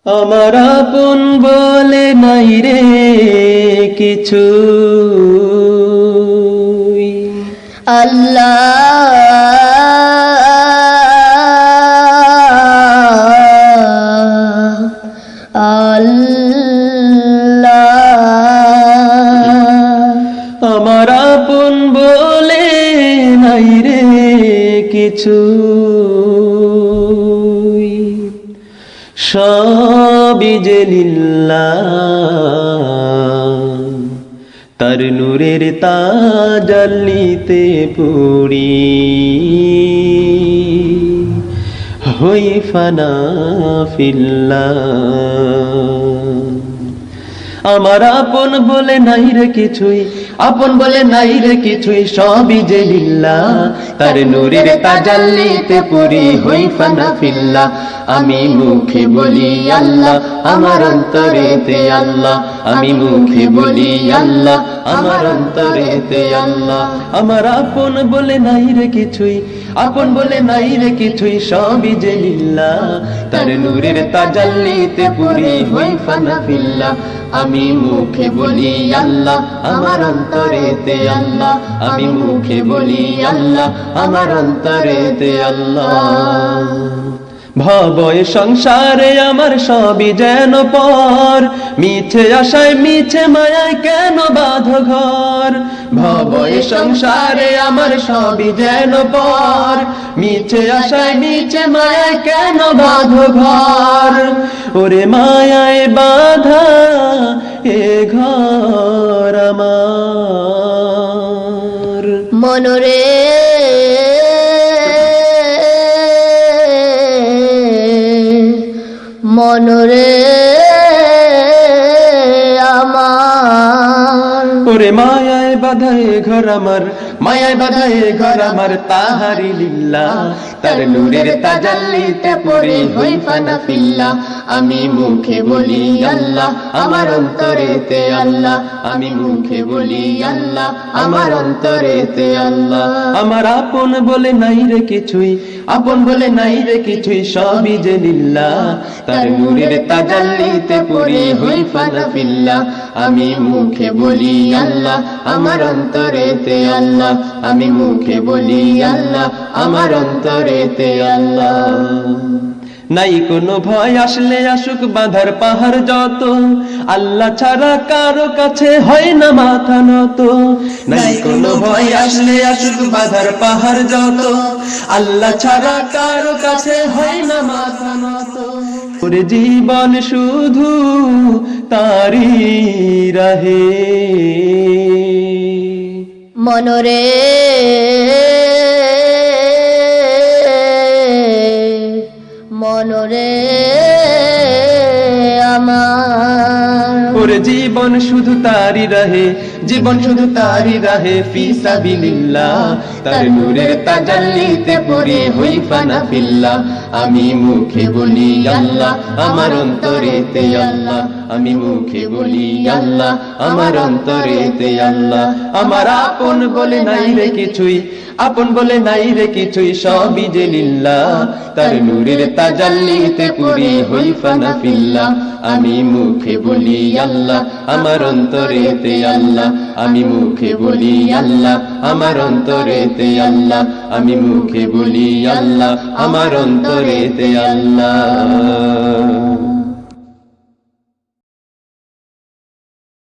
আমার আপন বলে নাই রে কিছু, আল্লাহ আল্লাহ। আমার আপন বলে নাই রে কিছু, সবই যে লিল্লাহ, তার নূরের তাজাল্লিতে পড়ি হই ফানা ফিল্লাহ। আমার আপন বলে নাই রে কিছুই, আপন বলে নাই রে কিছুই, সবই যে লিল্লাহ, তার নূরের তাজাল্লিতে পড়ি হই ফানা ফিল্লাহ। আমি মুখে বলি আল্লাহ, আমার অন্তরেতে আল্লাহ, আমি মুখে বলি আল্লাহ, আমার অন্তরেতে আল্লাহ। আমার আপন বলে নাই রে কিছুই, আপন বলে নাই রে কিছুই, সবই যে লিল্লাহ, তার নূরের তাজাল্লিতে পড়ি হই ফানা ফিল্লাহ। আমি মুখে বলি আল্লাহ, আমার অন্তরেতে আল্লাহ, আমি মুখে বলি আল্লাহ, আমার অন্তরেতে আল্লাহ। ভবয় সংসারে আমার সবই যেন পর, মিছে আশায় মিছে মায়ায় কেন বাঁধো ঘর। ভবয় সংসারে আমার সবই যেন পর, মিছে আশায় মিছে মায়ায় কেন বাঁধো ঘর। ওরে মায়ায় বাঁধা এ ঘর আমার, মনরে মনরে আমার। ওরে মায়ায় বাঁধায় ঘর আমার, মায়ায় বাঁধায় ঘর আমার, তাহারি লিল্লাহ, তার নূরের তাজাল্লিতে পড়ি হই ফানা ফিল্লাহ। আমি মুখে বলি আল্লাহ, আমার অন্তরেতে আল্লাহ, আমি মুখে বলি আল্লাহ, আমার অন্তরেতে আল্লাহ। আমার আপন বলে নাই রে কিছুই, আপন বলে নাই রে কিছুই, সবই যে লিল্লাহ, তার নূরের তাজাল্লিতে পড়ি হই ফানা ফিল্লাহ। আমি মুখে বলি আল্লাহ, আমার অন্তরেতে আল্লাহ, আমি মুখে বলি আল্লাহ, আমার অন্তরেতে আল্লাহ। নাই কোনো ভয় আসলে আসুক বাঁধার পাহাড় যত, আল্লাহ ছাড়া কারো কাছে হয় না মাথা নত। নাই কোনো ভয় আসলে আসুক বাঁধার পাহাড় যত, আল্লাহ ছাড়া কারো কাছে হয় না মাথা নত। ওরে জীবন শুধু তারি রাহে, মনরে মনরে আমার। ওরে জীবন শুধু তারি রাহে, জীবন শুধু তারি রাহে, ফি সাবিলিল্লাহ, তার নূরের তাজাল্লিতে পড়ি হই ফানা ফিল্লাহ। আমি মুখে বলি আল্লাহ, আমার অন্তরেতে আল্লাহ, আমি মুখে বলি আল্লাহ, আমার অন্তরেতে আল্লাহ। আমার আপন বলে নাই রে কিছুই, আপন বলে নাই রে কিছুই, সবই যে লিল্লাহ, তার নূরের তাজাল্লিতে পড়ি হই ফানা ফিল্লাহ। আমি মুখে বলি আল্লাহ, আমার অন্তরেতে আল্লাহ, আমি মুখে বলি আল্লাহ, আমার অন্তরেতে আল্লাহ, আমি মুখে বলি আল্লাহ, আমার অন্তরেতে আল্লাহ।